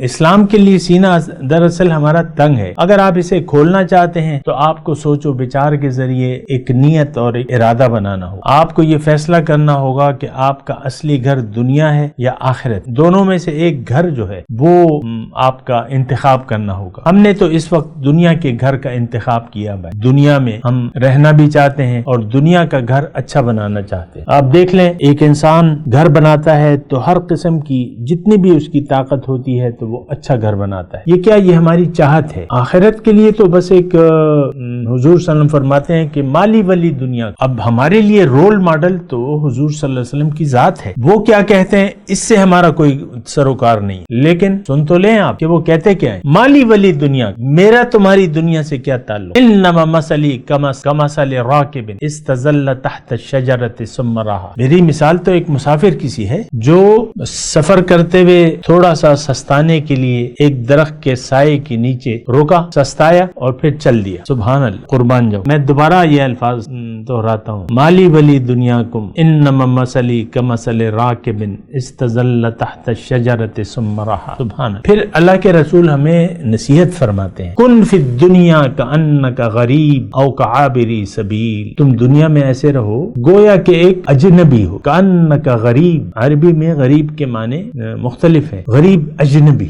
اسلام کے لیے سینہ دراصل ہمارا تنگ ہے. اگر آپ اسے کھولنا چاہتے ہیں تو آپ کو سوچ و بچار کے ذریعے ایک نیت اور ایک ارادہ بنانا ہوگا. آپ کو یہ فیصلہ کرنا ہوگا کہ آپ کا اصلی گھر دنیا ہے یا آخرت. دونوں میں سے ایک گھر جو ہے وہ آپ کا انتخاب کرنا ہوگا. ہم نے تو اس وقت دنیا کے گھر کا انتخاب کیا ہے. دنیا میں ہم رہنا بھی چاہتے ہیں اور دنیا کا گھر اچھا بنانا چاہتے ہیں. آپ دیکھ لیں ایک انسان گھر بناتا ہے تو ہر قسم کی جتنی بھی اس کی طاقت ہوتی ہے تو وہ اچھا گھر بناتا ہے. یہ کیا؟ یہ ہماری چاہت ہے. آخرت کے لیے تو بس ایک حضور صلی اللہ علیہ وسلم فرماتے ہیں کہ مالی ولی دنیا. اب ہمارے لیے رول ماڈل تو حضور صلی اللہ علیہ وسلم کی ذات ہے. وہ کیا کہتے ہیں اس سے ہمارا کوئی سروکار نہیں. لیکن سن تو لیں آپ کہ وہ کہتے کیا ہے؟ مالی ولی دنیا، میرا تمہاری دنیا سے کیا تعلق؟ انما مثلی کمثل راکب استظل تحت الشجرۃ ثم رہا. میری مثال تو ایک مسافر کی سی ہے جو سفر کرتے ہوئے تھوڑا سا سستانے کے لیے ایک درخت کے سائے کے نیچے رکا، سستایا اور پھر چل دیا. سبحان اللہ، قربان جاؤ. میں دوبارہ یہ الفاظ دہراتا ہوں. مالی ولی دنیاکم انما مثلی کمثل راکب استظل تحت الشجرۃ ثم رہا. سبحان اللہ. پھر اللہ کے رسول ہمیں نصیحت فرماتے ہیں، کن فی الدنیا کأنک غریب او کعابری سبیل. تم دنیا میں ایسے رہو گویا کہ ایک اجنبی ہو. کأنک غریب، عربی میں غریب کے معنی مختلف ہے. غریب اجنبی.